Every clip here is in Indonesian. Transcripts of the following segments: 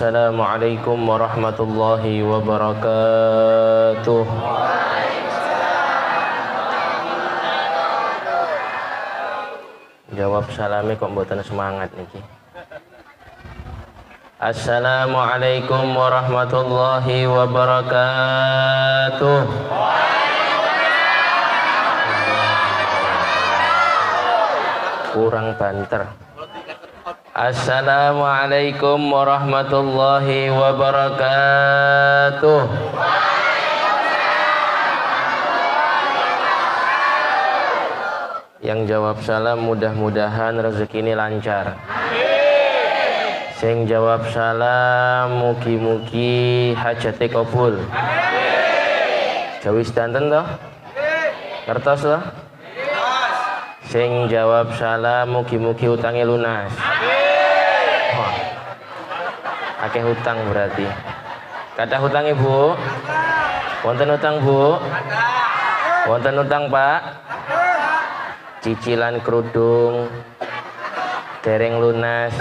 Assalamualaikum warahmatullahi wabarakatuh. Jawab salame kok mboten semangat niki. Assalamualaikum warahmatullahi wabarakatuh. Kurang banter. Assalamualaikum warahmatullahi wabarakatuh. Yang jawab salam mudah-mudahan rezeki ini lancar. Sing jawab salam mugi-mugi hajate kabul. Jawis danten toh? Kertas toh? Sing jawab salam mugi-mugi utange lunas. Akeh hutang berarti. Kata hutang Ibu? Wonten hutang Bu? Wonten hutang Pak? Cicilan kerudung dereng lunas.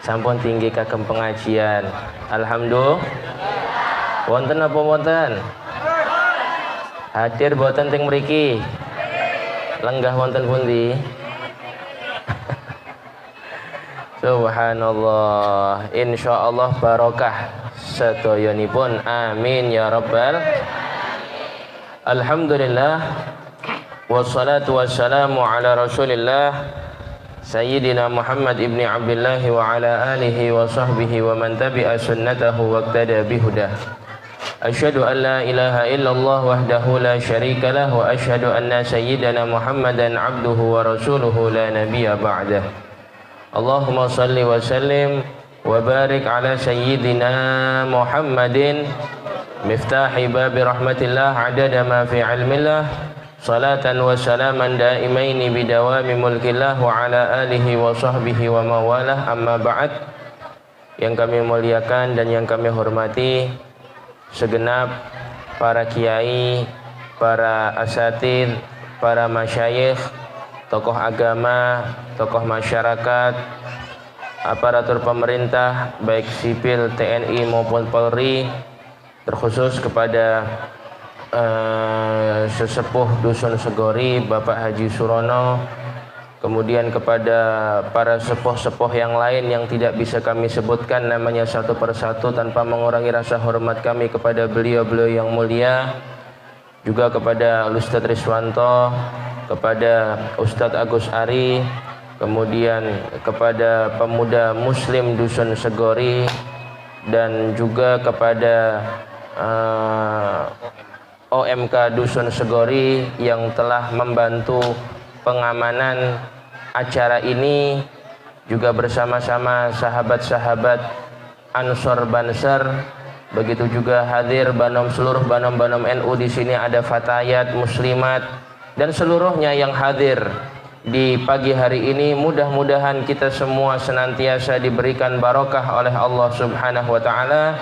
Sampun tinggi kagem pengajian. Alhamdulillah. Wonten apa wonten? Hadir boten teng mriki? Lenggah wonten pundi? Subhanallah, insyaallah barokah sedoyonipun, amin ya rabbal. Alhamdulillah, wassalatu wassalamu ala rasulillah Sayyidina Muhammad ibni Abdullah wa ala alihi wa sahbihi wa man tabi'a sunnatahu wa iqtada bihudah. Asyhadu an la ilaha illallah wahdahu la syarika lah wa asyhadu anna sayyidana Muhammadan abduhu wa rasuluhu la nabiyya ba'dah. Allahumma salli wa sallim wa barik ala sayyidina Muhammadin miftahi babi rahmatillah adada ma fi ilmillah salatan wa salaman daimaini bidawami mulkillah wa ala alihi wa sahbihi wa mawalah, amma ba'd. Yang kami muliakan dan yang kami hormati segenap para kiai, para asatid, para masyayikh, tokoh agama, tokoh masyarakat, aparatur pemerintah baik sipil, TNI maupun Polri, terkhusus kepada sesepuh Dusun Segori Bapak Haji Surono, kemudian kepada para sepuh-sepuh yang lain yang tidak bisa kami sebutkan namanya satu persatu tanpa mengurangi rasa hormat kami kepada beliau-beliau yang mulia, juga kepada Ustadz Riswanto, kepada Ustadz Agus Ari, kemudian kepada pemuda muslim Dusun Segori, dan juga kepada OMK Dusun Segori yang telah membantu pengamanan acara ini, juga bersama-sama sahabat-sahabat Ansor Banser. Begitu juga hadir seluruh banom-banom NU di sini, ada fatayat, muslimat, dan seluruhnya yang hadir di pagi hari ini. Mudah-mudahan kita semua senantiasa diberikan barokah oleh Allah Subhanahu wa taala.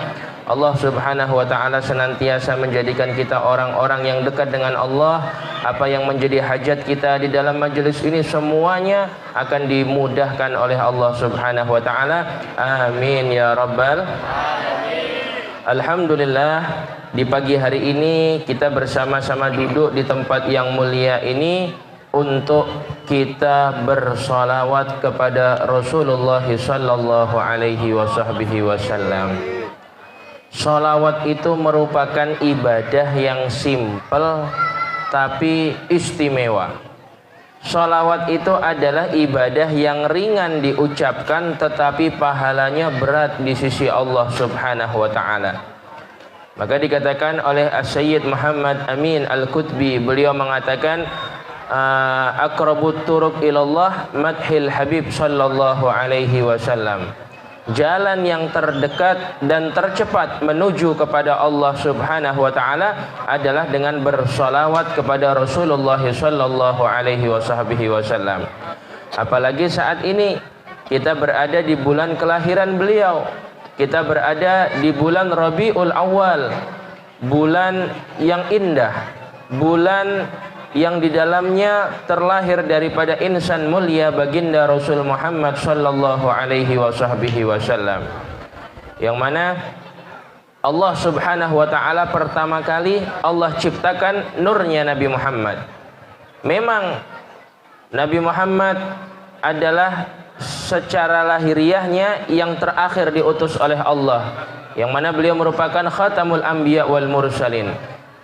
Allah Subhanahu wa taala senantiasa menjadikan kita orang-orang yang dekat dengan Allah. Apa yang menjadi hajat kita di dalam majelis ini semuanya akan dimudahkan oleh Allah Subhanahu wa taala. Amin ya rabbal alamin. Alhamdulillah, di pagi hari ini kita bersama-sama duduk di tempat yang mulia ini untuk kita bersolawat kepada Rasulullah sallallahu alaihi wasallam. Solawat itu merupakan ibadah yang simpel tapi istimewa. Solawat itu adalah ibadah yang ringan diucapkan tetapi pahalanya berat di sisi Allah Subhanahu wa ta'ala. Maka dikatakan oleh As-Sayyid Muhammad Amin Al-Qutbi, beliau mengatakan aqrabut turuq ilallah madhil habib sallallahu alaihi wasallam. Jalan yang terdekat dan tercepat menuju kepada Allah Subhanahu wa taala adalah dengan bersolawat kepada Rasulullah sallallahu alaihi wasallam. Apalagi saat ini kita berada di bulan kelahiran beliau. Kita berada di bulan Rabiul Awal, bulan yang indah, bulan yang di dalamnya terlahir daripada insan mulia baginda Rasul Muhammad sallallahu alaihi wasallam. yang mana Allah subhanahu wa ta'ala pertama kali Allah ciptakan nurnya Nabi Muhammad. Memang Nabi Muhammad adalah secara lahiriahnya yang terakhir diutus oleh Allah, yang mana beliau merupakan khatamul anbiya wal mursalin.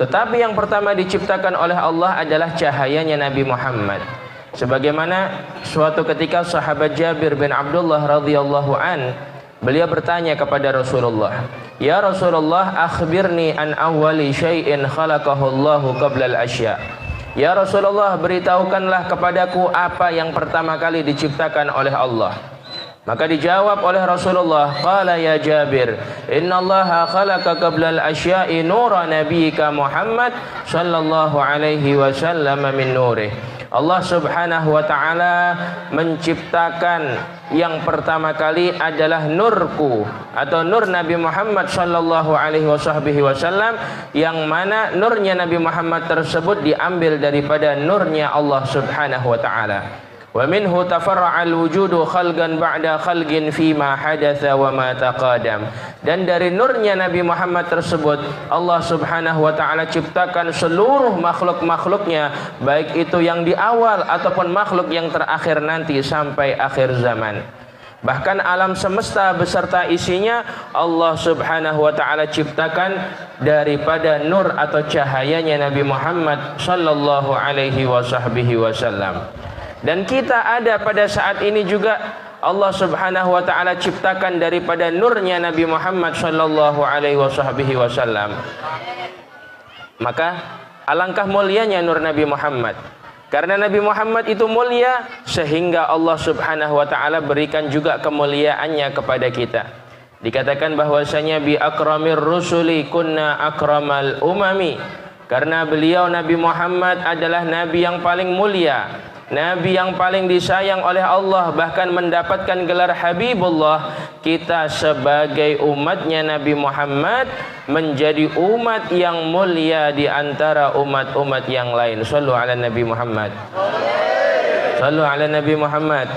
Tetapi yang pertama diciptakan oleh Allah adalah cahayanya Nabi Muhammad. Sebagaimana suatu ketika sahabat Jabir bin Abdullah radhiyallahu an, beliau bertanya kepada Rasulullah, "Ya Rasulullah, akhbirni an awwali syai'in khalaqahu Allahu qabla al-asya." Ya Rasulullah, beritahukanlah kepadaku apa yang pertama kali diciptakan oleh Allah. Maka dijawab oleh Rasulullah, qala ya Jabir, innallaha khalaqa qabla al-asya'i nura nabiyyika Muhammad sallallahu alaihi wasallam min nurih. Allah subhanahu wa ta'ala menciptakan yang pertama kali adalah nurku atau nur Nabi Muhammad sallallahu alaihi wasallam, yang mana nurnya Nabi Muhammad tersebut diambil daripada nurnya Allah subhanahu wa ta'ala. Wa minhu tafarra'al wujudu khalqan ba'da khalqin fima hadatsa wa ma taqadam. Dan dari nurnya Nabi Muhammad tersebut Allah subhanahu wa ta'ala ciptakan seluruh makhluk-makhluknya, baik itu yang di awal ataupun makhluk yang terakhir nanti sampai akhir zaman. Bahkan alam semesta beserta isinya Allah subhanahu wa ta'ala ciptakan daripada nur atau cahayanya Nabi Muhammad sallallahu alaihi wasallam. Dan kita ada pada saat ini juga Allah subhanahu wa ta'ala ciptakan daripada nurnya Nabi Muhammad sallallahu alaihi wasallam. Maka alangkah mulianya nur Nabi Muhammad. Karena Nabi Muhammad itu mulia, sehingga Allah subhanahu wa ta'ala berikan juga kemuliaannya kepada kita. Dikatakan bahwasanya bi akramir rusuli kunna akramal umami. Karena beliau Nabi Muhammad adalah Nabi yang paling mulia, Nabi yang paling disayang oleh Allah, bahkan mendapatkan gelar Habibullah. Kita sebagai umatnya Nabi Muhammad menjadi umat yang mulia di antara umat-umat yang lain. Sallu ala Nabi Muhammad. Sallu ala Nabi Muhammad.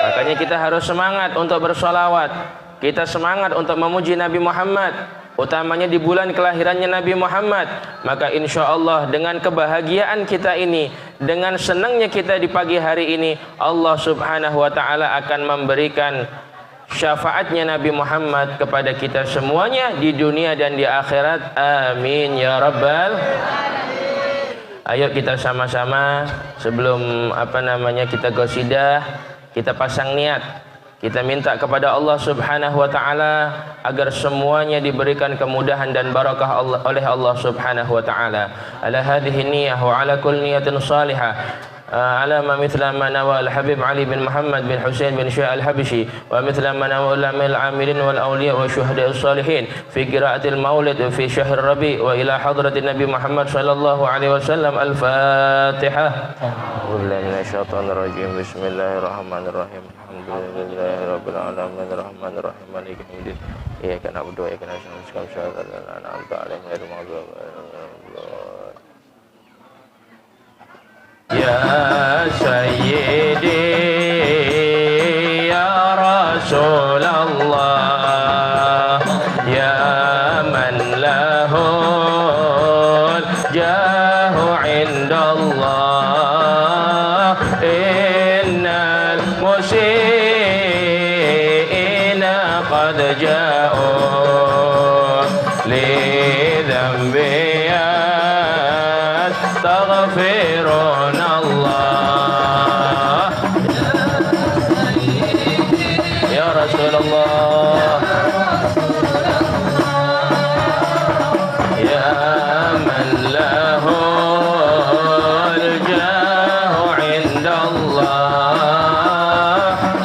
Makanya kita harus semangat untuk bersolawat. Kita semangat untuk memuji Nabi Muhammad, utamanya di bulan kelahirannya Nabi Muhammad. Maka insya Allah dengan kebahagiaan kita ini, dengan senangnya kita di pagi hari ini, Allah subhanahu wa ta'ala akan memberikan syafaatnya Nabi Muhammad kepada kita semuanya di dunia dan di akhirat. Amin ya rabbal. Ayo kita sama-sama sebelum kita qasidah, kita pasang niat. Kita minta kepada Allah subhanahu wa ta'ala agar semuanya diberikan kemudahan dan barakah oleh Allah subhanahu wa ta'ala. Ala hadhihi niyah wa ala kulli niyatin salihah. على ما مثل ما نوى الحبيب علي بن محمد بن حسين بن شيع الحبشي ومثل ما نوى العلماء العاملين والأولياء والشهداء الصالحين في قراءة المولد في شهر الربيع وإلى حضرة النبي محمد صلى الله عليه وسلم. الفاتحة. أعوذ بالله من الشيطان الرجيم. بسم الله الرحمن الرحيم. الحمد لله رب العالمين الرحمن الرحيم مالك يوم الدين إياك نعبد وإياك نستعين صراط الذين أنعمت عليهم غير المغضوب عليهم. Ya Sayyidi ya Rasulullah, ya man lahul jahu indallah, innal musiina qad ja'u li dhanbi yastaghfirun Allah. Ya Rasulullah, ya man lahul jahu indallah,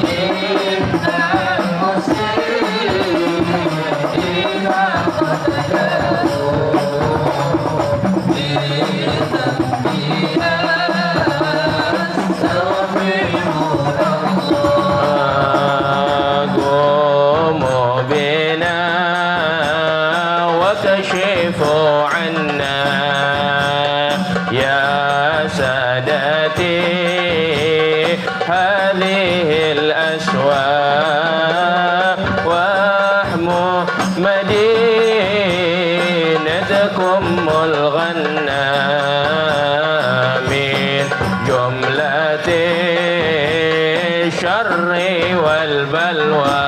innal muslimina qad كشفوا عنا يا سادتي هذه الأسواق مدينتكم الغنى من جملة الشر والبلوى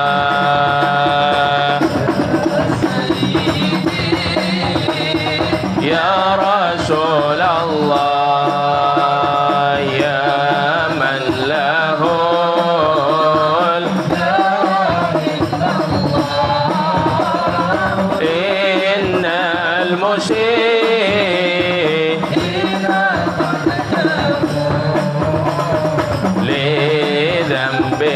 يا رسول الله يا من له إن المسيء لذنبه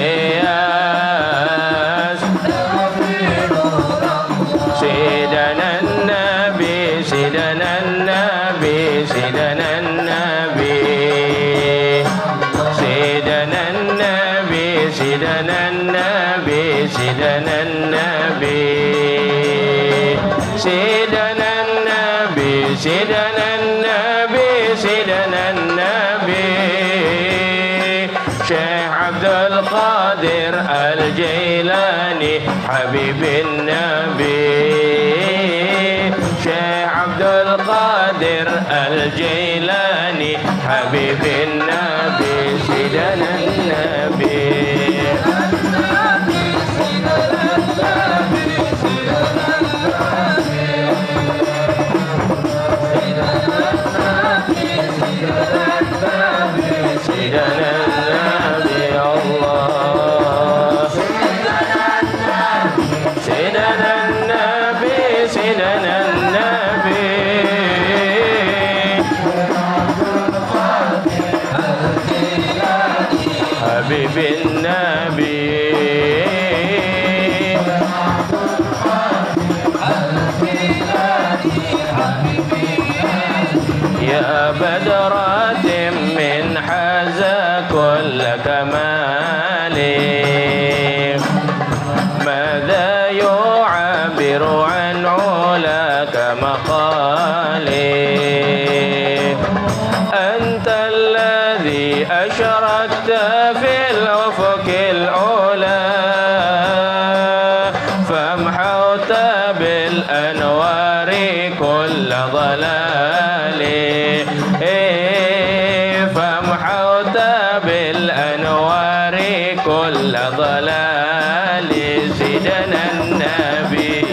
سيدنا النبي سيدنا النبي سيدنا النبي سيدنا النبي سيدنا النبي سيدنا النبي سيدنا النبي سيدنا النبي سيدنا النبي شيخ عبد القادر الجيلاني حبيب النبي شيخ عبد القادر الجيلاني حبيب النبي سيدنا النبي سيدنا النبي الله سيدنا النبي سيدنا النبي حبيب النبي يا بدرات من حازا كل كمال ماذا يعبر عن علاك مقالي أنت الذي أشرقت في الأفق العلا فامحوت بالأنوار كل ضلال فامحوت بالأنوار كل ضلال سيدنا النبي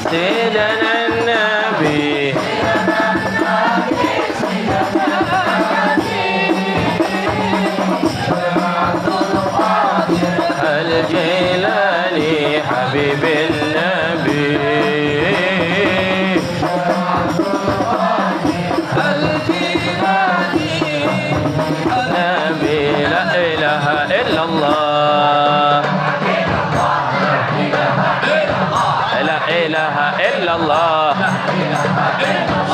سيدنا النبي الجيلاني حبيب النبي نبي لا إله إلا الله لا إله إلا الله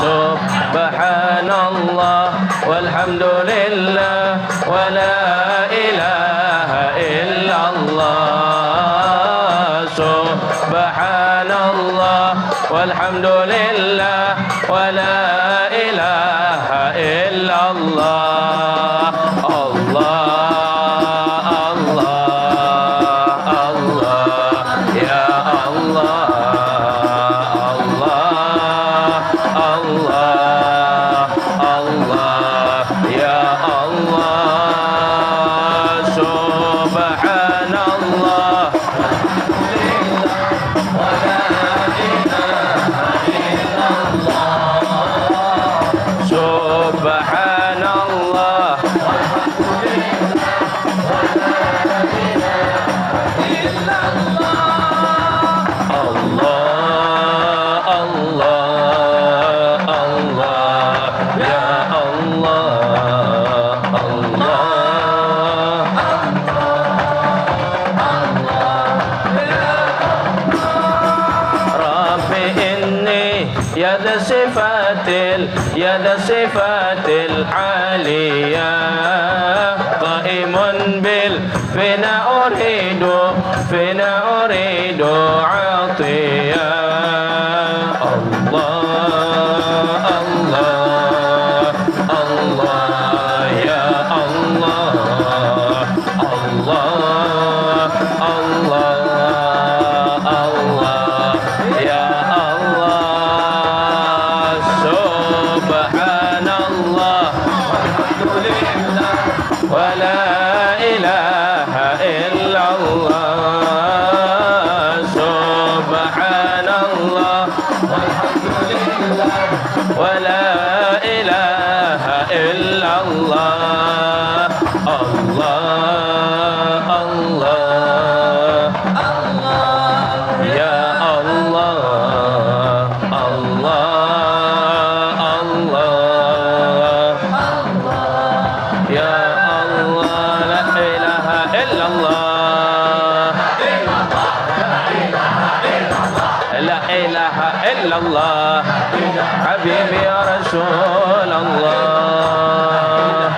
سبحان الله والحمد لله ولا إله إلا الله سبحان الله والحمد لله ولا إله إلا الله الله الله الله يا الله الله الله يا الله سبحان الله ولا إله إلا الله سبحان الله يد صفات العالية قائم بالفنا أريد عطية الله الله الله يا الله الله الله الله يا الله سبحان الله والحمد لله ولا إله إلا الله سبحان الله والحمد لله ولا إله إلا الله الله الله الله يا الله الله الله يا الله لا إله إلا الله لا إله إلا الله حبيبي يا رسول الله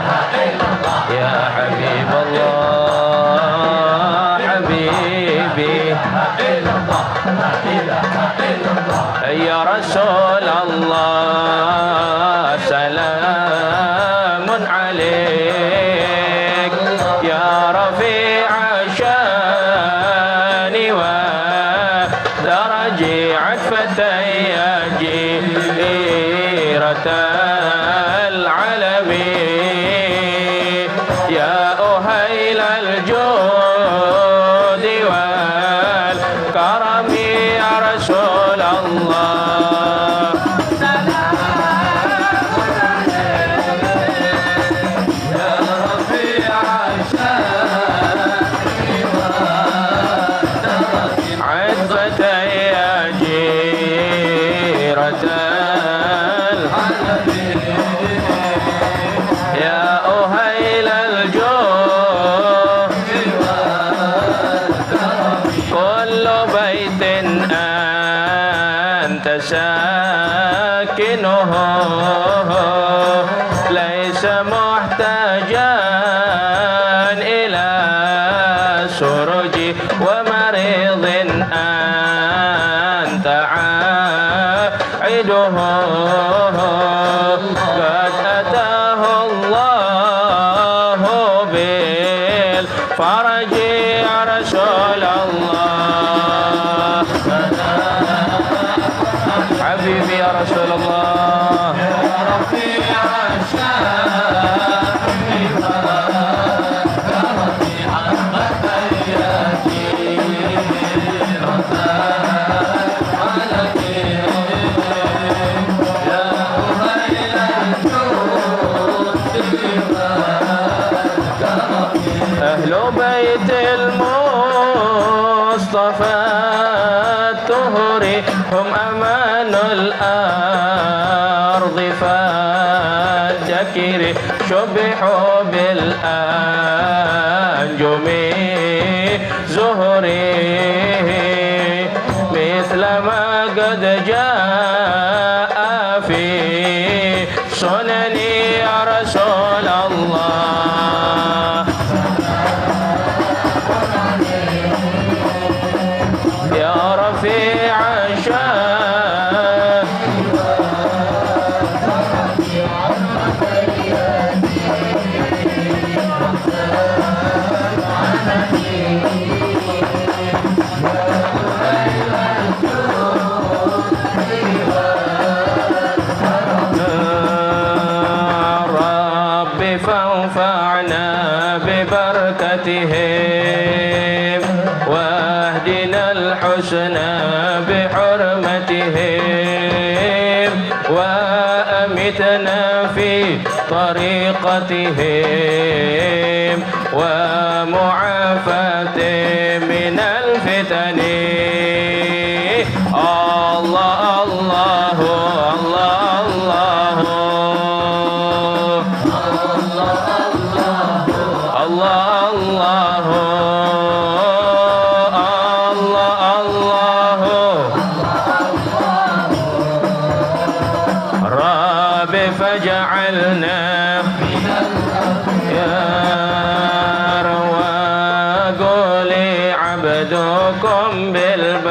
يا حبيب الله حبيبي يا رسول الله سلام عليك يا رفيع شاني ودرجي عتفتي يا جيرة العالمين يا أهيل الجود والكرم يا رسول الله سلام عليك يا رفيع شاني ودرجي عتفتي يا جيرة يا أهيل الجود كل بيت أنت ساكنه ليس محتاجا إلى سرج ومريض أنت عائده قد أتاه الله بالفرج يا رسول الله حبيبي يا رسول الله يا رفيع شاني ودرجي عتفتي يا جيرة أهل بيت المصطفى الطهر هم أمان الأرض فالذكر شبحوا بالأنجم زهري مثل ما قد جاء في سنن يا رسول الله يا رفيع الشان رب فانفعنا ببركتهم واهدنا الحسنى بحرمتهم وأمتنا في طريقتهم ومعافاتهم من الفتن الله الله الله الله الله رب فجعلنا يا وقولي عبدكم بالبر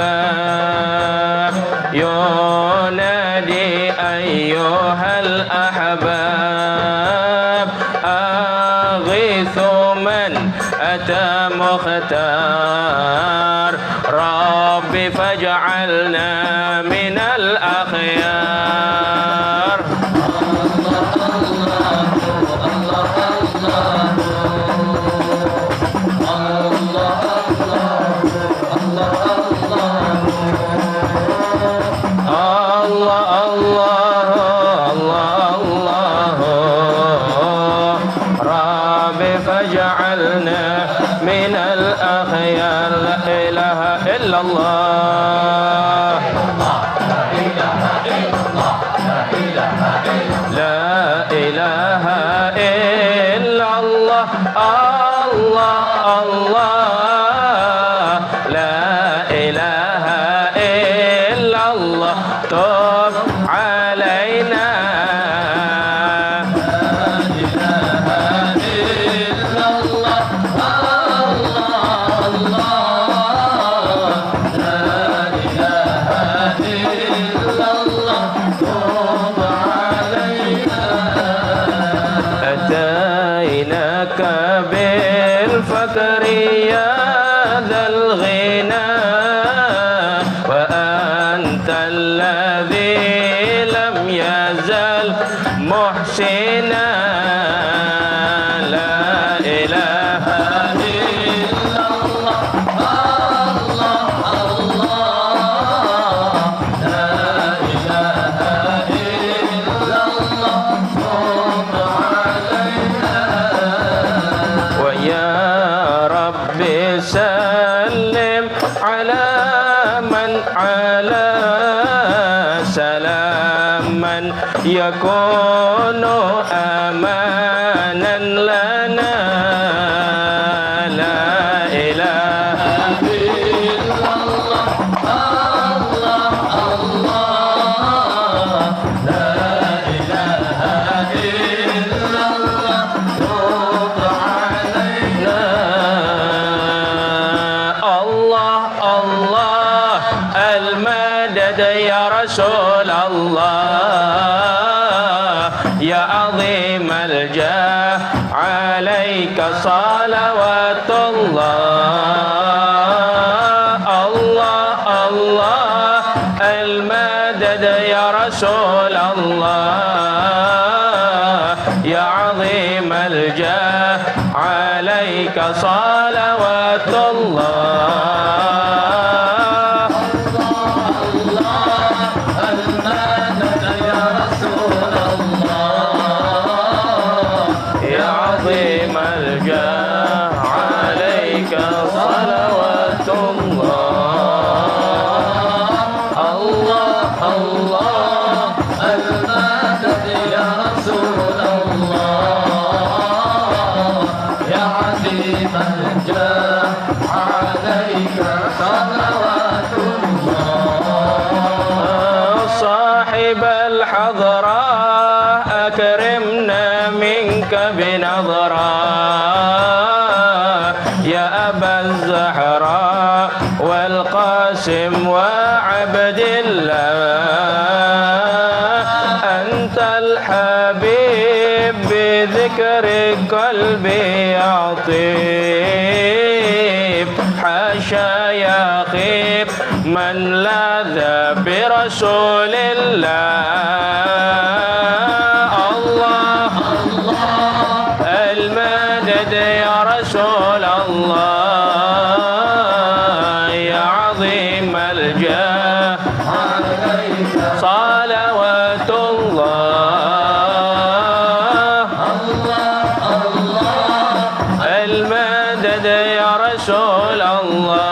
فاجعلنا من الأخيار. من الأخيار. لا إله إلا الله. لا إله إلا الله. الله الله. لا إله إلا الله. تب علينا. بالفقر يا ذا الغنى وأنت الذي لم يزل محسنا. لا إله إلا الله. الله الله. لا إله إلا الله. تب علينا. ويا رب سلم على من على سلاما يكون أمانا لنا. لا إله إلا الله. الله الله. لا إله إلا الله. تب علينا. الله الله. المدد يا رسول الله. يا عظيم الجاه عليك صلوات الله. الله الله. المدد يا رسول الله. يا عظيم الجاه عليك صلوات الله. صاحب الحضرة أكرمنا منك بنظرة. يا أبا الزهراء والقاسم وعبد الله. أنت الحبيب بذكر قلبي يطيب. حاشا يخيب من لاذ برسول الله. الله الله. المدد يا رسول الله. يا عظيم الجاه عليك صلوات الله. الله الله. المدد يا رسول الله.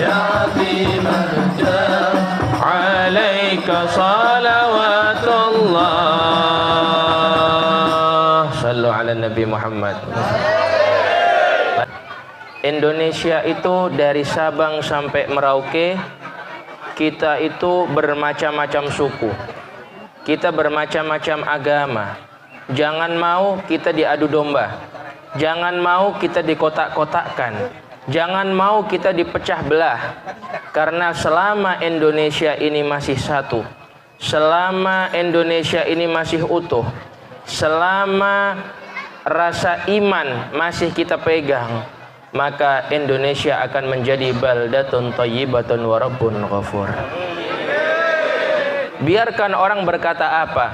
يا عظيم الجاه عليك صلوات الله. صلوا على Nabi Muhammad. Indonesia itu dari Sabang sampai Merauke, kita itu bermacam-macam suku, kita bermacam-macam agama. Jangan mau kita diadu domba, jangan mau kita dikotak-kotakkan, jangan mau kita dipecah belah. Karena selama Indonesia ini masih satu, selama Indonesia ini masih utuh, selama rasa iman masih kita pegang, maka Indonesia akan menjadi baldatun thayyibatun wa rabbun ghafur. Biarkan orang berkata apa,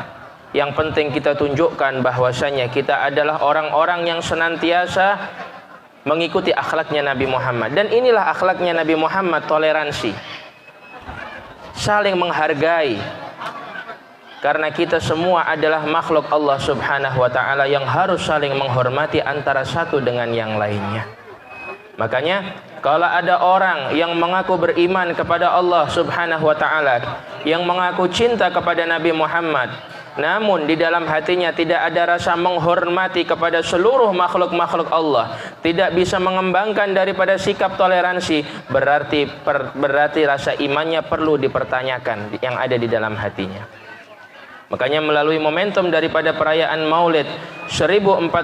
yang penting kita tunjukkan bahwasanya kita adalah orang-orang yang senantiasa mengikuti akhlaknya Nabi Muhammad. Dan inilah akhlaknya Nabi Muhammad, toleransi, saling menghargai. Karena kita semua adalah makhluk Allah Subhanahu wa ta'ala yang harus saling menghormati antara satu dengan yang lainnya. Makanya kalau ada orang yang mengaku beriman kepada Allah Subhanahu wa ta'ala, yang mengaku cinta kepada Nabi Muhammad, namun di dalam hatinya tidak ada rasa menghormati kepada seluruh makhluk-makhluk Allah, tidak bisa mengembangkan daripada sikap toleransi, berarti rasa imannya perlu dipertanyakan yang ada di dalam hatinya. Makanya melalui momentum daripada perayaan Maulid 1443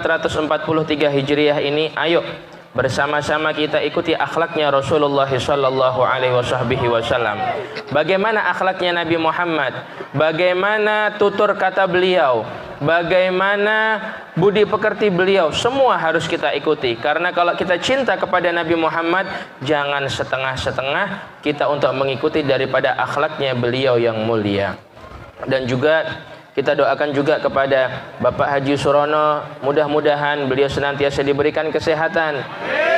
Hijriah ini, ayo bersama-sama kita ikuti akhlaknya Rasulullah sallallahu alaihi wasallam. Bagaimana akhlaknya Nabi Muhammad, bagaimana tutur kata beliau, bagaimana budi pekerti beliau, semua harus kita ikuti. Karena kalau kita cinta kepada Nabi Muhammad, jangan setengah-setengah kita untuk mengikuti daripada akhlaknya beliau yang mulia. Dan juga kita doakan juga kepada Bapak Haji Surono, mudah-mudahan beliau senantiasa diberikan kesehatan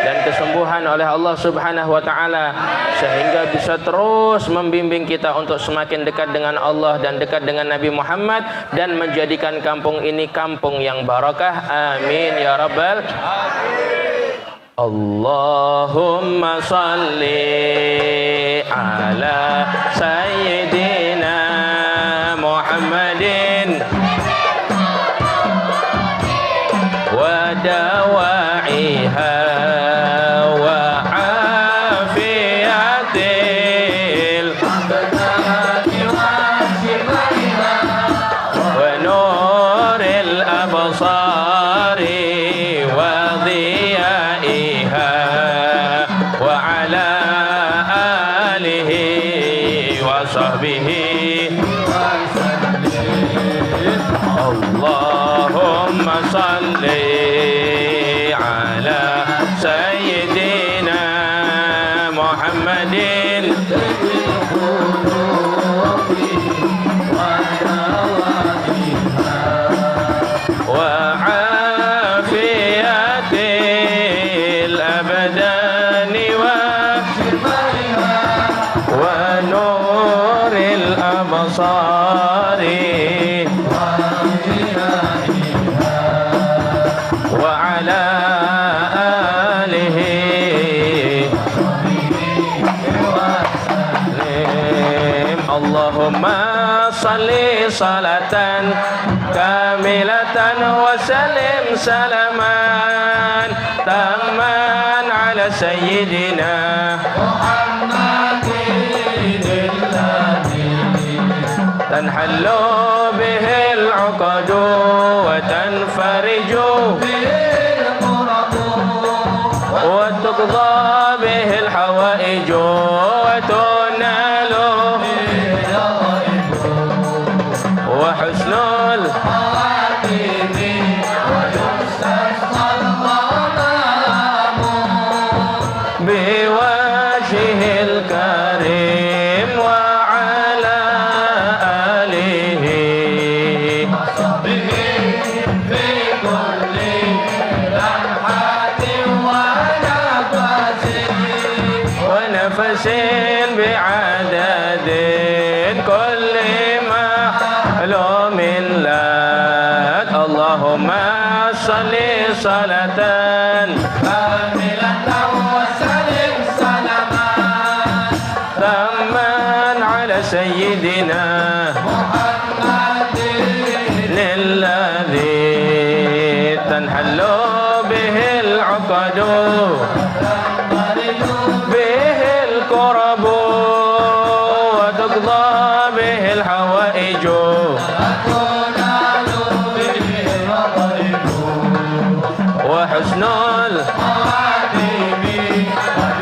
dan kesembuhan oleh Allah Subhanahu wa ta'ala, sehingga bisa terus membimbing kita untuk semakin dekat dengan Allah dan dekat dengan Nabi Muhammad, dan menjadikan kampung ini kampung yang barakah. Amin ya rabbal alamin. Allahumma salli ala sayyidina Muhammadin wa dawa'iha wa afiyatil wa nuril absari wa dhiyaiha wa ala alihi wa sahbihi. Allahumma salli ala sayyidina Muhammadin wa afiyatil abdani wa nuril absari وعلى آله وسلم. اللهم صل صلاة كاملة وسلم سلاما تاما على سيدنا محمد تنحل به العقد وتنفرج وتقضى به الحوائج وتنال وحسن الخاتم ويستسقى الغمام بوجهه الكريم وعلى آله وصحبه في كل لمحة ونفس بعدد كل معلوم لك. اللهم صل صلاة كاملة وسلم سلاما تاما على سيدنا محمد الذي تنحل به العقد به الكرب وتقضى به الحوائج وحسن الخاتم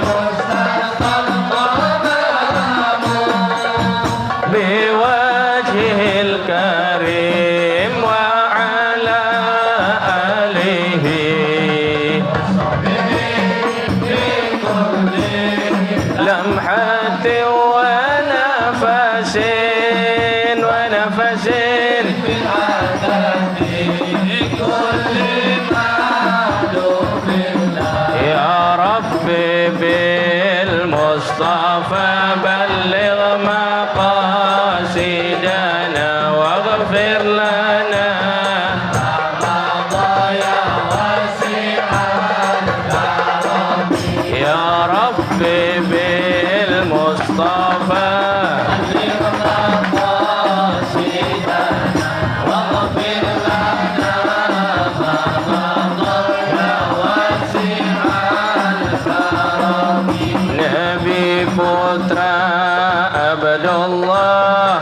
ويستسقى الغمام بوجهه الكريم وعلى آله لمحة ونفس ونفس في العدد كل معلوم يا ربي بالمصطفى بلغ مقاصدنا واغفر لنا ما مضى يا واسع الكرم يا ربي بالمصطفى بلغ مقاصدنا واغفر لنا ما مضى يا واسع الكرم نبي putra Abdullah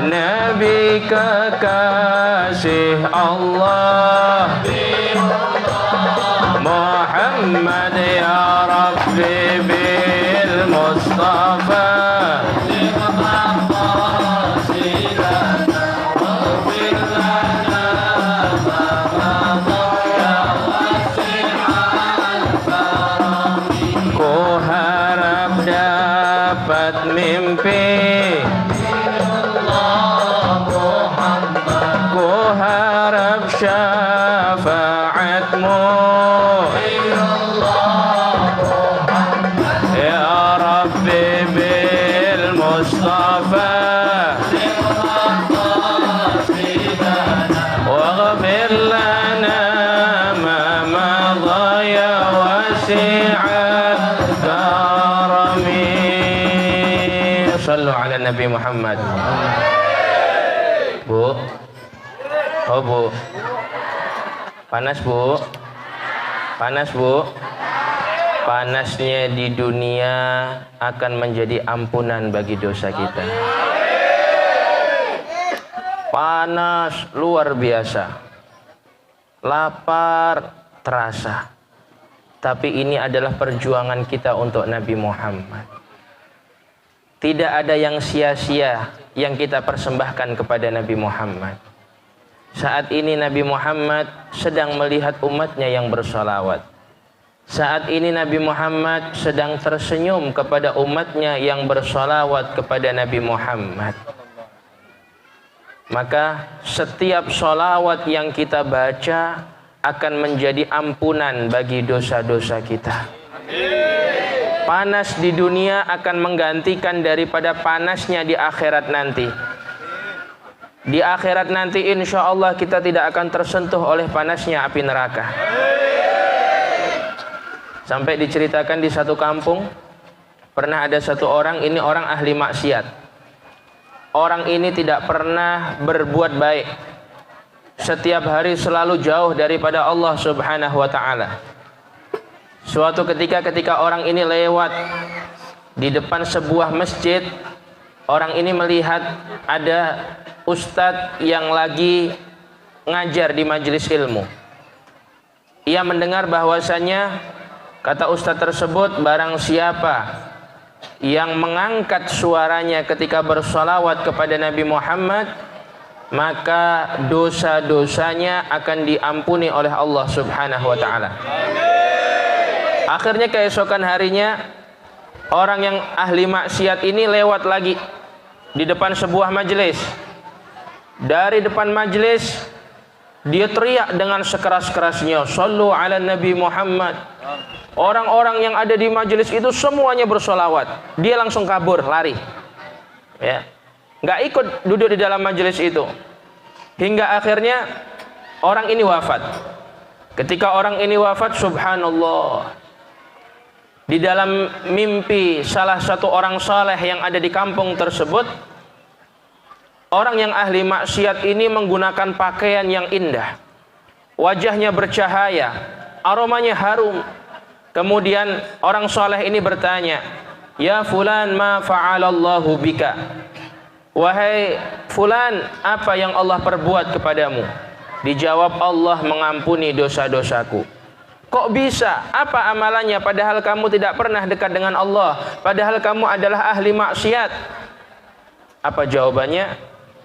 Nabi kekasih Allah Muhammad ya Rabbi bil Mustafa ku harap dapat mimpi ku harap syafaatmu ya Rabbi bil Mustafa waghfir lana ma madha ya wasi'al karami sallu ala Nabi Muhammad. Bu, oh bu, panas bu, panas bu. Panasnya di dunia akan menjadi ampunan bagi dosa kita. Panas luar biasa, lapar terasa. Tapi ini adalah perjuangan kita untuk Nabi Muhammad. Tidak ada yang sia-sia yang kita persembahkan kepada Nabi Muhammad. Saat ini Nabi Muhammad sedang melihat umatnya yang bersolawat. Saat ini Nabi Muhammad sedang tersenyum kepada umatnya yang bersolawat kepada Nabi Muhammad. Maka setiap solawat yang kita baca akan menjadi ampunan bagi dosa-dosa kita. Panas di dunia akan menggantikan daripada panasnya di akhirat nanti. Di akhirat nanti insya Allah kita tidak akan tersentuh oleh panasnya api neraka. Sampai diceritakan di satu kampung, pernah ada satu orang, ini orang ahli maksiat. Orang ini tidak pernah berbuat baik. Setiap hari selalu jauh daripada Allah Subhanahu wa ta'ala. Suatu ketika orang ini lewat di depan sebuah masjid, orang ini melihat ada ustadz yang lagi ngajar di majelis ilmu. Ia mendengar bahwasanya kata ustadz tersebut, barang siapa yang mengangkat suaranya ketika bersolawat kepada Nabi Muhammad, maka dosa-dosanya akan diampuni oleh Allah Subhanahu wa ta'ala. Akhirnya keesokan harinya, orang yang ahli maksiat ini lewat lagi di depan sebuah majelis. Dari depan majelis dia teriak dengan sekeras-kerasnya, "Shallu ala Nabi Muhammad." Orang-orang yang ada di majelis itu semuanya bersolawat. Dia langsung kabur, lari. Ya, nggak ikut duduk di dalam majelis itu. Hingga akhirnya orang ini wafat. Ketika orang ini wafat, subhanallah, di dalam mimpi salah satu orang saleh yang ada di kampung tersebut, orang yang ahli maksiat ini menggunakan pakaian yang indah, wajahnya bercahaya, aromanya harum. Kemudian orang saleh ini bertanya, "Ya fulan, ma fa'alallahu bika?" Wahai fulan, apa yang Allah perbuat kepadamu? Dijawab, Allah mengampuni dosa-dosaku. Kok bisa? Apa amalannya? Padahal kamu tidak pernah dekat dengan Allah. Padahal kamu adalah ahli maksiat. Apa jawabannya?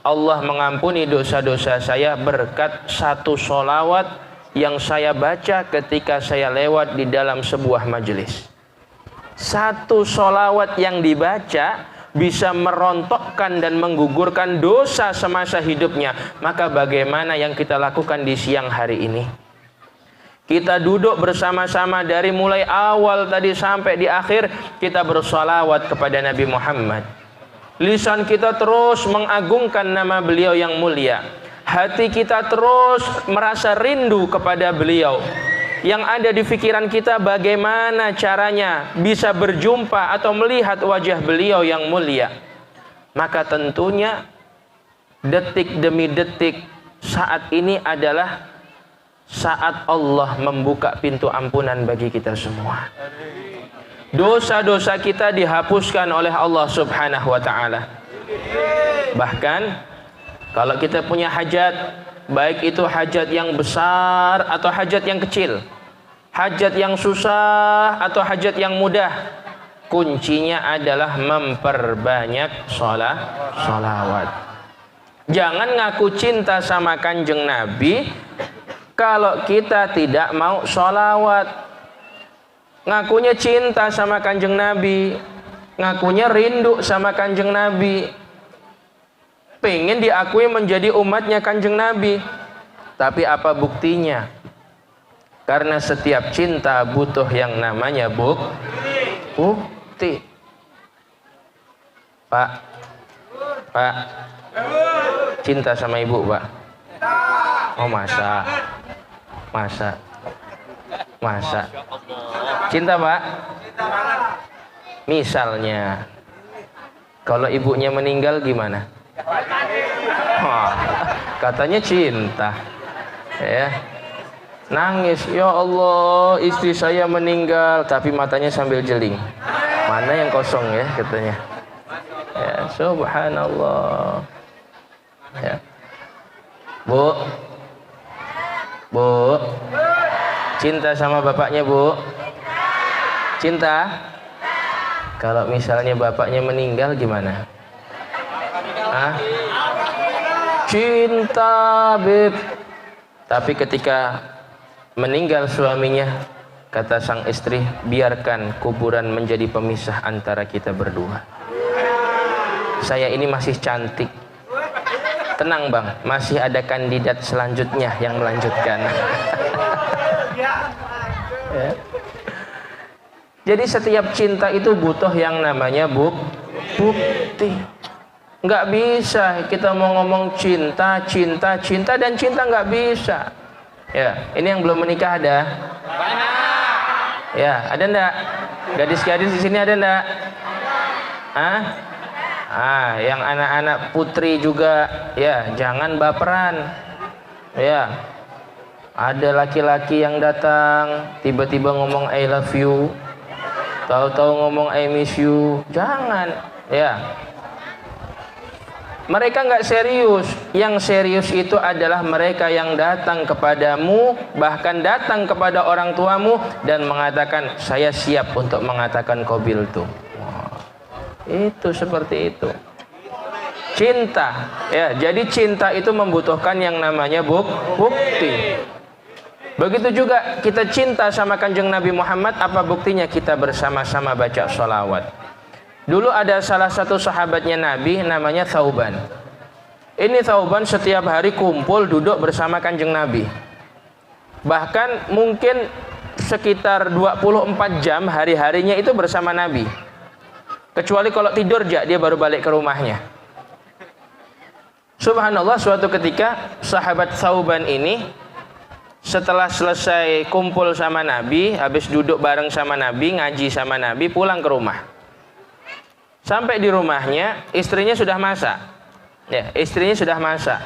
Allah mengampuni dosa-dosa saya berkat satu solawat yang saya baca ketika saya lewat di dalam sebuah majelis. Satu sholawat yang dibaca bisa merontokkan dan menggugurkan dosa semasa hidupnya. Maka bagaimana yang kita lakukan di siang hari ini? Kita duduk bersama-sama dari mulai awal tadi sampai di akhir, kita bersholawat kepada Nabi Muhammad. Lisan kita terus mengagungkan nama beliau yang mulia. Hati kita terus merasa rindu kepada beliau. Yang ada di pikiran kita bagaimana caranya bisa berjumpa atau melihat wajah beliau yang mulia. Maka tentunya detik demi detik saat ini adalah saat Allah membuka pintu ampunan bagi kita semua. Dosa-dosa kita dihapuskan oleh Allah Subhanahu wa ta'ala. Bahkan kalau kita punya hajat, baik itu hajat yang besar atau hajat yang kecil, hajat yang susah atau hajat yang mudah, kuncinya adalah memperbanyak sholawat. Jangan ngaku cinta sama Kanjeng Nabi kalau kita tidak mau sholawat. Ngakunya cinta sama Kanjeng Nabi, ngakunya rindu sama Kanjeng Nabi, pengen diakui menjadi umatnya Kanjeng Nabi, tapi apa buktinya? Karena setiap cinta butuh yang namanya bukti. Pak, cinta sama ibu, Pak? Oh, masa? Cinta, Pak? Misalnya kalau ibunya meninggal gimana? Katanya cinta, ya, nangis, ya Allah istri saya meninggal, tapi matanya sambil jeling, mana yang kosong ya katanya, ya, subhanallah, ya. Bu, cinta sama bapaknya, Bu? Cinta? Kalau misalnya bapaknya meninggal gimana? Cinta, Beb. Tapi ketika meninggal suaminya, kata sang istri, biarkan kuburan menjadi pemisah antara kita berdua. Saya ini masih cantik. Tenang, Bang, masih ada kandidat selanjutnya yang melanjutkan. Ya. Jadi setiap cinta itu butuh yang namanya bukti. Nggak bisa kita mau ngomong cinta dan cinta, nggak bisa. Ya, ini yang belum menikah ada? Ya, ada ndak? Gadis-gadis di sini ada ndak? Yang anak-anak putri juga, ya, jangan baperan. Ya, ada laki-laki yang datang tiba-tiba ngomong I love you, tahu-tahu ngomong I miss you, jangan, ya. Mereka nggak serius. Yang serius itu adalah mereka yang datang kepadamu, bahkan datang kepada orang tuamu dan mengatakan saya siap untuk mengatakan qabiltu. Itu seperti itu. Cinta, ya. Jadi cinta itu membutuhkan yang namanya bukti. Begitu juga kita cinta sama Kanjeng Nabi Muhammad, apa buktinya? Kita bersama-sama baca sholawat. Dulu ada salah satu sahabatnya Nabi namanya Thauban. Ini Thauban setiap hari kumpul duduk bersama Kanjeng Nabi. Bahkan mungkin sekitar 24 jam hari-harinya itu bersama Nabi. Kecuali kalau tidur dia baru balik ke rumahnya. Subhanallah, suatu ketika sahabat Thauban ini setelah selesai kumpul sama Nabi, habis duduk bareng sama Nabi, ngaji sama Nabi, pulang ke rumah. Sampai di rumahnya, istrinya sudah masak. Ya, istrinya sudah masak.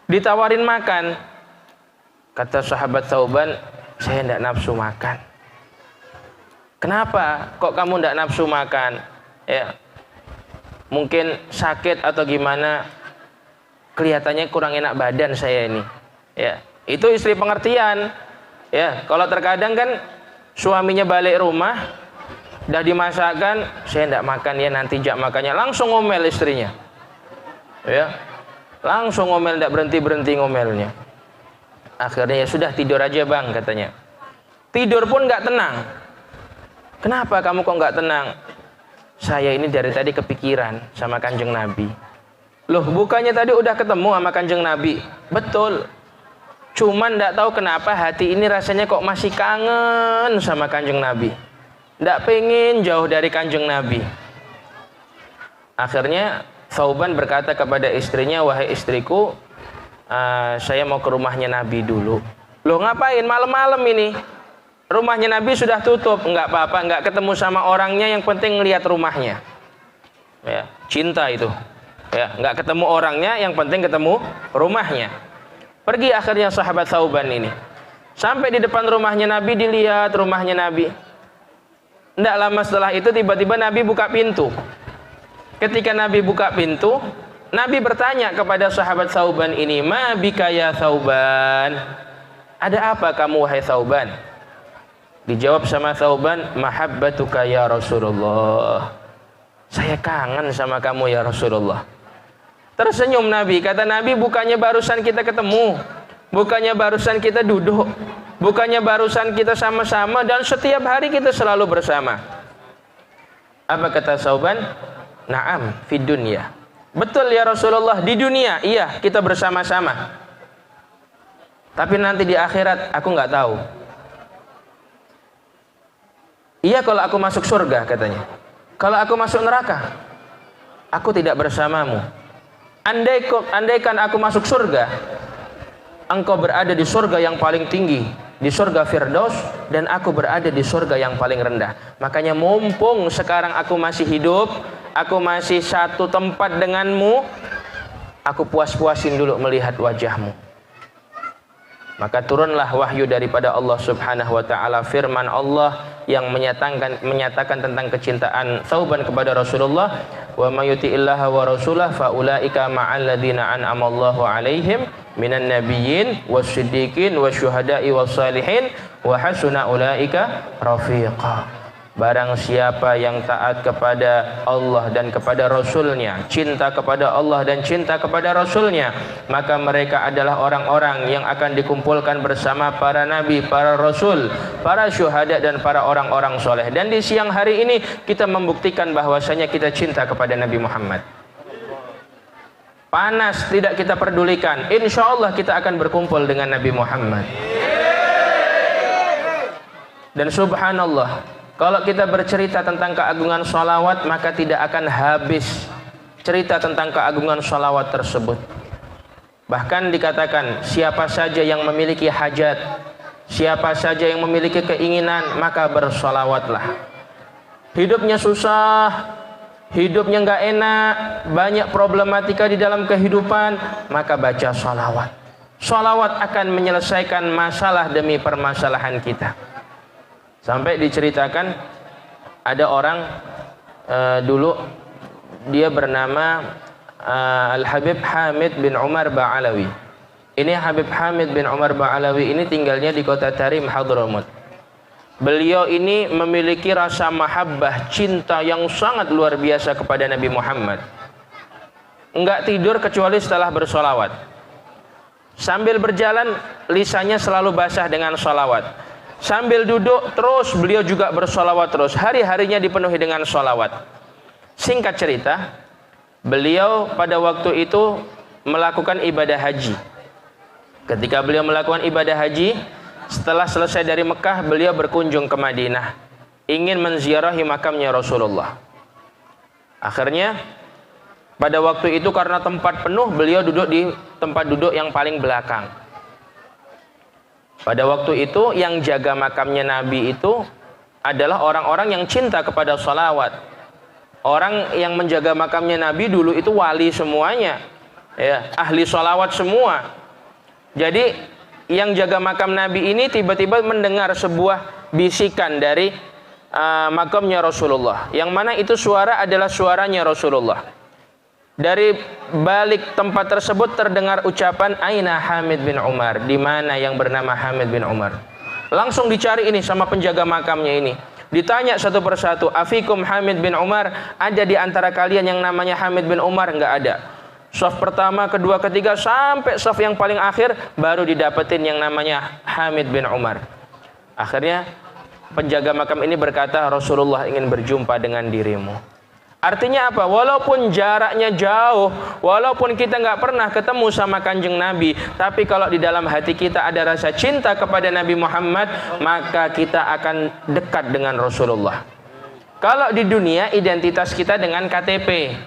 Ditawarin makan. Kata sahabat Thauban, saya tidak nafsu makan. Kenapa? Kok kamu tidak nafsu makan? Ya, mungkin sakit atau gimana? Kelihatannya kurang enak badan saya ini. Ya, itu istri pengertian. Ya, kalau terkadang kan suaminya balik rumah, dah dimasakkan, saya tidak makan ya, nanti jak makannya, langsung ngomel istrinya. Ya, langsung ngomel, tidak berhenti ngomelnya. Akhirnya ya sudah tidur aja bang katanya. Tidur pun nggak tenang. Kenapa kamu kok nggak tenang? Saya ini dari tadi kepikiran sama Kanjeng Nabi. Loh bukannya tadi udah ketemu sama Kanjeng Nabi? Betul. Cuman nggak tahu kenapa hati ini rasanya kok masih kangen sama Kanjeng Nabi. Nggak pengen jauh dari Kanjeng Nabi. Akhirnya Thauban berkata kepada istrinya, wahai istriku, saya mau ke rumahnya Nabi dulu. Loh ngapain malam-malam ini? Rumahnya Nabi sudah tutup. Enggak apa-apa, enggak ketemu sama orangnya, yang penting lihat rumahnya. Ya, cinta itu. Ya, enggak ketemu orangnya, yang penting ketemu rumahnya. Pergi akhirnya sahabat Thauban ini. Sampai di depan rumahnya Nabi, dilihat rumahnya Nabi. Enggak lama setelah itu tiba-tiba Nabi buka pintu. Ketika Nabi buka pintu, Nabi bertanya kepada sahabat Thauban ini, "Ma bika ya Thauban?" Ada apa kamu wahai Thauban? Dijawab sama Thauban, "Mahabbatuka ya Rasulullah." Saya kangen sama kamu ya Rasulullah. Tersenyum Nabi, kata Nabi, bukannya barusan kita ketemu, bukannya barusan kita duduk, bukannya barusan kita sama-sama dan setiap hari kita selalu bersama. Apa kata Thauban? Naam fid dunya. Betul ya Rasulullah, di dunia iya kita bersama-sama. Tapi nanti di akhirat aku nggak tahu. Iya kalau aku masuk surga katanya. Kalau aku masuk neraka, aku tidak bersamamu. Andaikan aku masuk surga, engkau berada di surga yang paling tinggi, di surga Firdaus, dan aku berada di surga yang paling rendah. Makanya mumpung sekarang aku masih hidup, aku masih satu tempat denganmu, aku puas-puasin dulu melihat wajahmu. Maka turunlah wahyu daripada Allah Subhanahu wa taala, firman Allah yang menyatakan tentang kecintaan Thauban kepada Rasulullah, wa may yuti'illaha wa rasulahu fa ulaika ma'al ladzina an'ama Allahu 'alaihim minan nabiyyin wasiddiqin wasyuhada'i wassalihin wa hasuna ulaika rafiqa. Barang siapa yang taat kepada Allah dan kepada Rasulnya, cinta kepada Allah dan cinta kepada Rasulnya, maka mereka adalah orang-orang yang akan dikumpulkan bersama para nabi, para rasul, para syuhada dan para orang-orang soleh. Dan di siang hari ini kita membuktikan bahwasanya kita cinta kepada Nabi Muhammad. Panas tidak kita pedulikan, insya Allah kita akan berkumpul dengan Nabi Muhammad. Dan subhanallah, kalau kita bercerita tentang keagungan sholawat, maka tidak akan habis cerita tentang keagungan sholawat tersebut. Bahkan dikatakan, siapa saja yang memiliki hajat, siapa saja yang memiliki keinginan, maka bersholawatlah. Hidupnya susah, hidupnya nggak enak, banyak problematika di dalam kehidupan, maka baca sholawat. Sholawat akan menyelesaikan masalah demi permasalahan kita. Sampai diceritakan ada orang dulu dia bernama Al-Habib Hamid bin Umar Ba'alawi. Ini Habib Hamid bin Umar Ba'alawi ini tinggalnya di kota Tarim, Hadramut. Beliau ini memiliki rasa mahabbah, cinta yang sangat luar biasa kepada Nabi Muhammad. Enggak tidur kecuali setelah bersolawat. Sambil berjalan lisannya selalu basah dengan solawat. Sambil duduk terus beliau juga bersolawat terus. Hari-harinya dipenuhi dengan solawat. Singkat cerita, beliau pada waktu itu melakukan ibadah haji. Ketika beliau melakukan ibadah haji, setelah selesai dari Mekah, beliau berkunjung ke Madinah, ingin menziarahi makamnya Rasulullah. Akhirnya pada waktu itu karena tempat penuh, beliau duduk di tempat duduk yang paling belakang. Pada waktu itu yang jaga makamnya Nabi itu adalah orang-orang yang cinta kepada sholawat. Orang yang menjaga makamnya Nabi dulu itu wali semuanya, ya, ahli sholawat semua. Jadi yang jaga makam Nabi ini tiba-tiba mendengar sebuah bisikan dari makamnya Rasulullah, yang mana itu suara adalah suaranya Rasulullah. Dari balik tempat tersebut terdengar ucapan, "Aina Hamid bin Umar?" Di mana yang bernama Hamid bin Umar? Langsung dicari ini sama penjaga makamnya ini. Ditanya satu persatu, "Afikum Hamid bin Umar?" Ada di antara kalian yang namanya Hamid bin Umar? Enggak ada. Shaf pertama, kedua, ketiga, sampai shaf yang paling akhir baru didapetin yang namanya Hamid bin Umar. Akhirnya penjaga makam ini berkata, Rasulullah ingin berjumpa dengan dirimu. Artinya apa? Walaupun jaraknya jauh, walaupun kita nggak pernah ketemu sama kanjeng Nabi, tapi kalau di dalam hati kita ada rasa cinta kepada Nabi Muhammad, maka kita akan dekat dengan Rasulullah. Kalau di dunia identitas kita dengan KTP,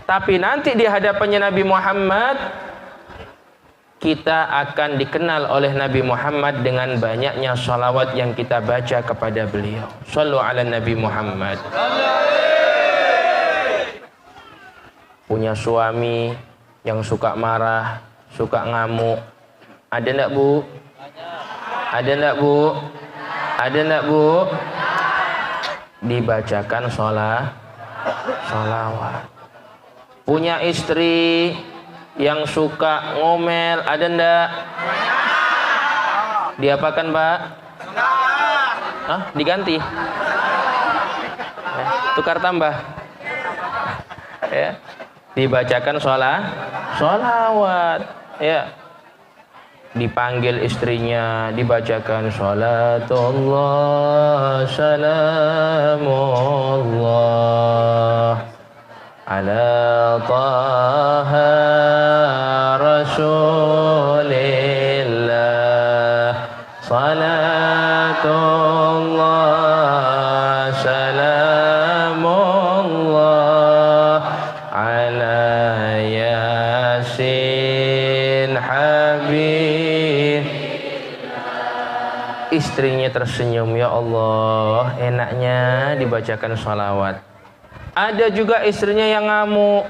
tapi nanti di hadapannya Nabi Muhammad, kita akan dikenal oleh Nabi Muhammad dengan banyaknya salawat yang kita baca kepada beliau. Shallu ala Nabi Muhammad. Punya suami yang suka marah, suka ngamuk, ada enggak bu? Ada enggak bu? Ada enggak bu? Dibacakan sholawat. Punya istri yang suka ngomel, ada enggak? Diapakan Pak? Hah? Diganti? Tukar tambah? Ya. Dibacakan sholawat, ya. Dipanggil istrinya, dibacakan sholatullah salamullah ala taha rasulillah salatullah salamullah ala yasin habib. Istrinya tersenyum, ya Allah, enaknya dibacakan sholawat. Ada juga istrinya yang ngamuk,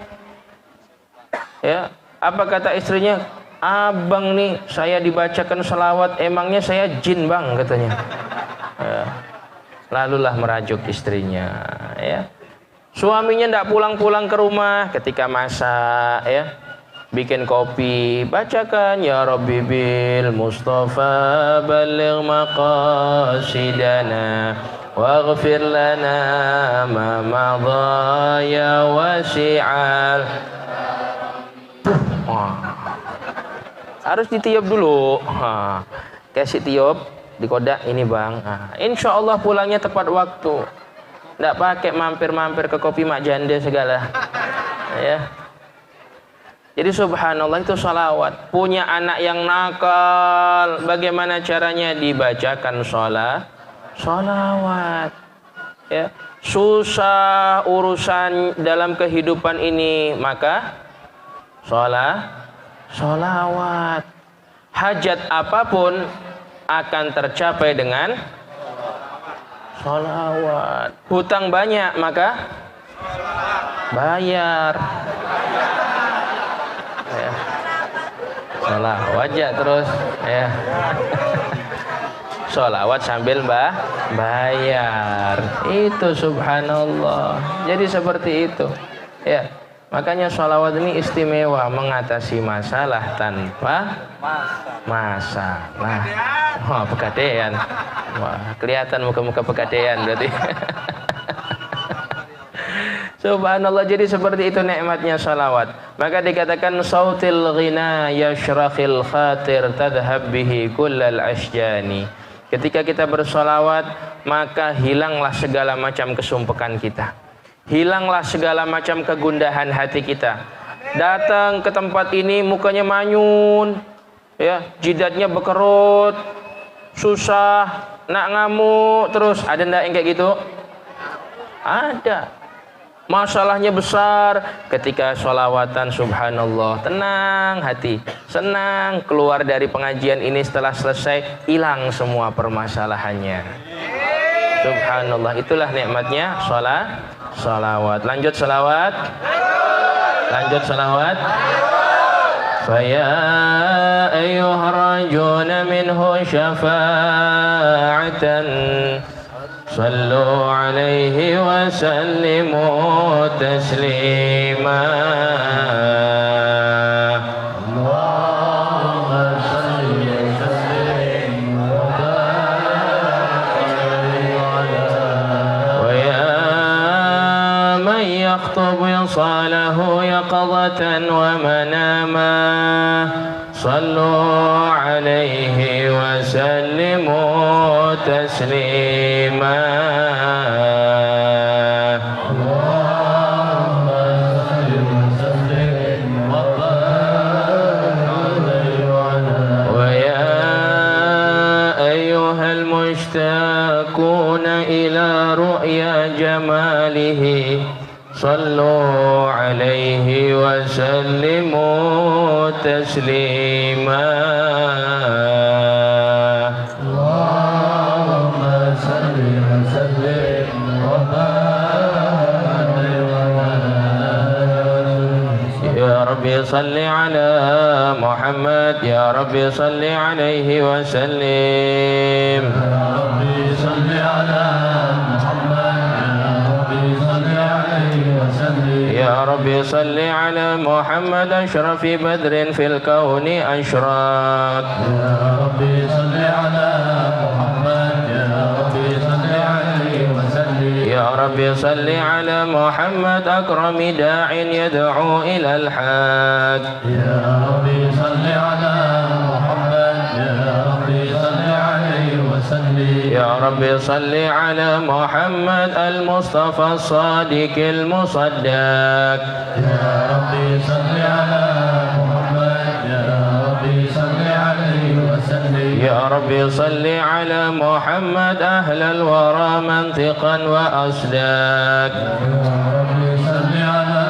ya. Apa kata istrinya? Abang nih, saya dibacakan sholawat, emangnya saya jin bang, katanya. Ya. Lalulah merajuk istrinya, ya. Suaminya tidak pulang-pulang ke rumah ketika masak, ya. Bikin kopi, bacakan ya Rabbi bil Mustafa baligh maqasidana waghfir lana ma madha ya wasi'al. Harus ditiup dulu. Kasih tiup di kodak ini bang. Insya Allah pulangnya tepat waktu. Tidak pakai mampir-mampir ke kopi mak janda segala. Ya. Jadi subhanallah itu salawat. Punya anak yang nakal, bagaimana caranya? Dibacakan salawat. Ya. Susah urusan dalam kehidupan ini, maka salawat. Hajat apapun akan tercapai dengan salawat. Hutang banyak, maka bayar. Ya. Salawat ya terus, ya. Salawat sambil bayar. Itu subhanallah. Jadi seperti itu, ya. Makanya sholawat ini istimewa, mengatasi masalah tanpa masalah. Wah, pegadaian. Wah, kelihatan muka-muka pegadaian berarti. Subhanallah, jadi seperti itu nikmatnya sholawat. Maka dikatakan sautil ghina yashrakhil khatir tadhhab bihi kullal ashjani. Ketika kita bersolawat, maka hilanglah segala macam kesumpekan kita. Hilanglah segala macam kegundahan hati kita. Datang ke tempat ini mukanya manyun, ya, jidatnya bekerut, susah, nak ngamuk terus. Ada ndak yang kayak gitu? Ada. Masalahnya besar, ketika sholawatan subhanallah, tenang hati, senang, keluar dari pengajian ini setelah selesai, hilang semua permasalahannya. Subhanallah, itulah nikmatnya sholawat. Lanjut sholawat. Lanjut sholawat. Faya ayyuharajuna minhu syafa'atan sallu alaihi wa sallimu taslima. Allahumma salli wa sallim wa barik ala wa ya man yakhtubu صاله يقظة ومناما صلوا عليه وسلموا تسليما المشتاقون إلى رؤيا جماله صلوا عليه وسلموا تسليما اللهم صل وسلم يا ربي صل على محمد يا ربي صل عليه وسلم يا ربي صل على محمد يا ربي صل عليه وسلم يا ربي صل على محمد أشرف بدر في الكون أشراق يا ربي صل على محمد يا ربي صل عليه وسلم يا ربي صل على محمد أكرم داع يدعو إلى الحق يا ربي صل على محمد يا ربي صل عليه وسلم يا ربي صل على محمد المصطفى الصادق المصدق يا ربي صل على محمد يا ربي صل عليه وسلم يا ربي صل على محمد أهل الورى منطقا وأصداق يا ربي صل على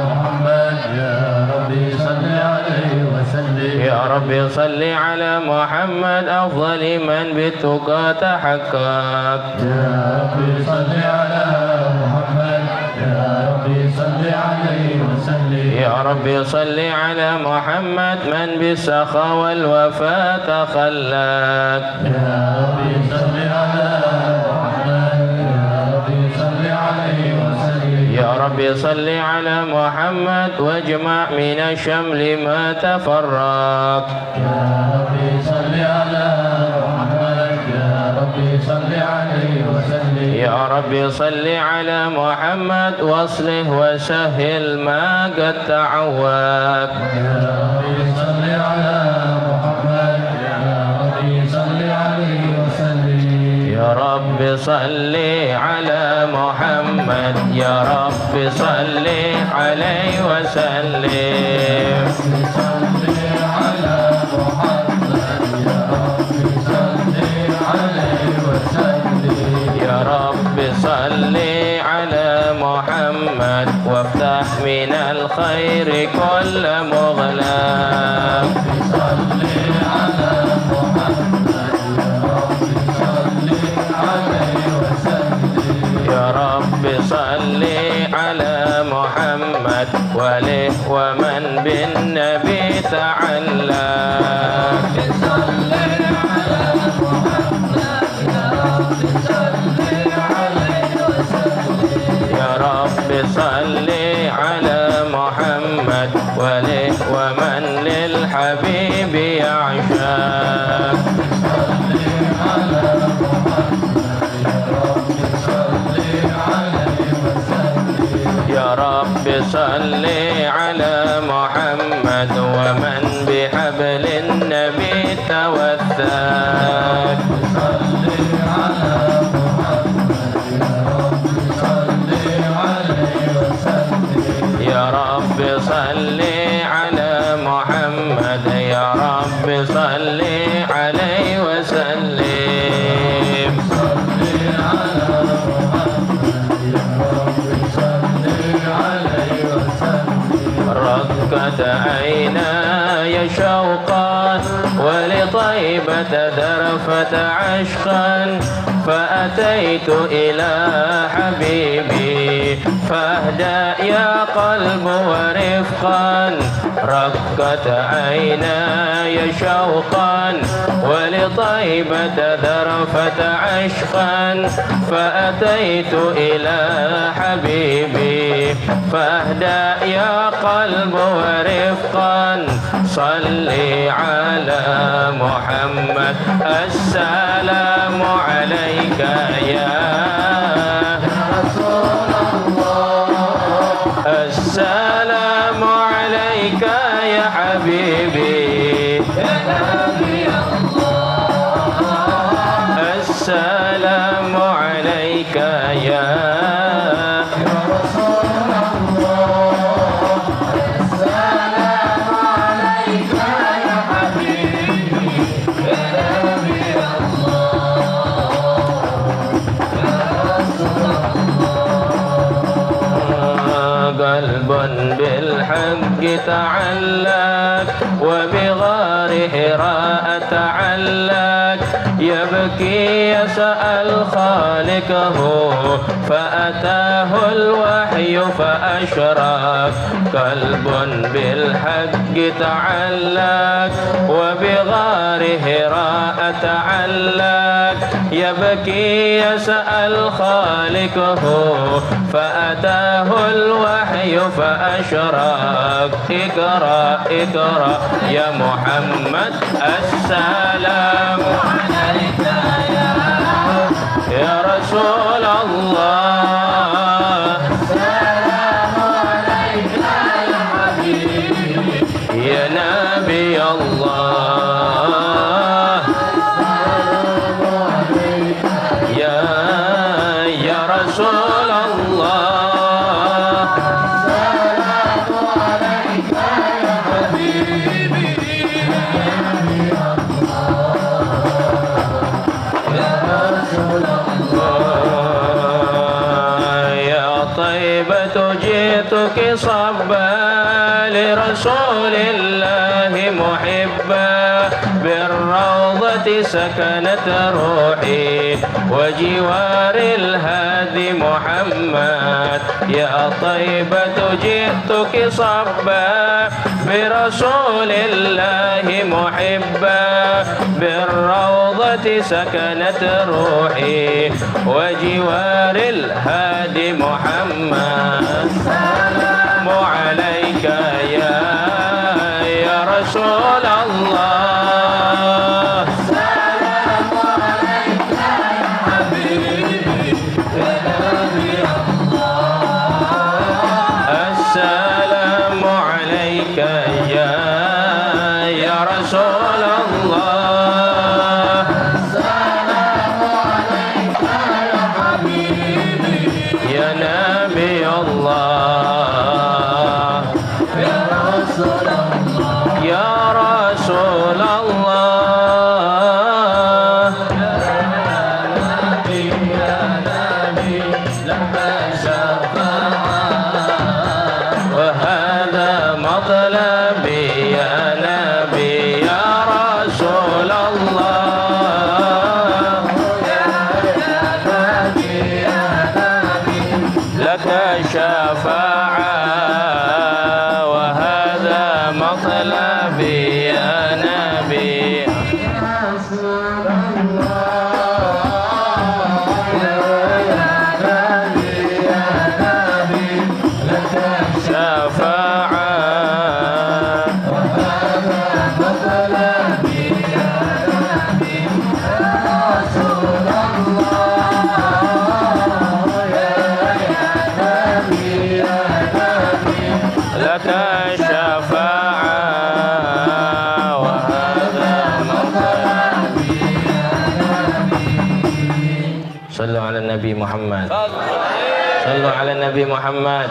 محمد يا ربي صل عليه وسلم يا ربي صل على محمد أفضل من بالتقى تحقق يا ربي صل على محمد يا ربي صل عليه وسلم يا ربي صل على محمد من بالسخاء والوفاء تخلق يا ربي صل على محمد يا ربي صل عليه وسلم يا ربي صل على محمد واجمع من الشمل ما تفرق يا ربي صل على محمد يا ربي صل عليه وسلم يا ربي صل على محمد واصلح وسهل ما قد تعوق يا ربي صل على محمد يا ربي صل عليه وسلم يا رب صل على محمد يا رب صل عليه وسلم يا رب صل على محمد وافتح من الخير كل مغلق صل على محمد يا رب صل على محمد وله ومن بالنبي تعلق يا رب صل على محمد وله ومن للحبيب يعشق يا رب صل على محمد ومن بحبل النبي توثق يا رب صل على محمد يا رب صل عليه وسلم ركت عيناي شوقا ولطيبة ذرفت عشقا فأتيت إلى حبيبي فاهدأ يا قلب ورفقا ركت عيناي شوقا ولطيبة ذرفت عشقا فأتيت إلى حبيبي فاهدأ يا قلب ورفقا صل على محمد السلام عليك يا رسول الله عليك يا رسول الله السلام عليك يا حبيبي يا نبي قلب بالحق تعلق وبغار حراء تعلق يبكي يسأل خالقه فأتاه الوحي فأشرق قلب بالحق تعلق وبغار حراء تعلق يبكي يسأل خالقه فأتاه الوحي فأشرق اقرأ اقرأ يا محمد السلام عليك يا رسول الله السلام عليك يا حبيبي يا نبي الله السلام عليك يا رسول الله جئتك صبا لرسول الله محبا بالروضة سكنت روحي وجوار الهادي محمد يا طيبة جئتك صبا برسول الله محبا بالروضة سكنت روحي وجوار الهادي محمد السلام عليك يا رسول الله السلام عليك يا حبيبي يا نبي الله السلام عليك يا رسول الله السلام عليك يا حبيبي يا نبي الله يا رسول الله يا رسول الله يا نبي لما شفاعة وهذا مطلبي يا نبي يا رسول الله يا نبي لك شفاعة وهذا مطلبي يا نبي يا رسول الله يا نبي لك شفاعة وهذا مطلبي يا نبي يا رسول الله لك شفاعة وهذا مطلبي يا نبي صلوا على النبي محمد صلوا على النبي محمد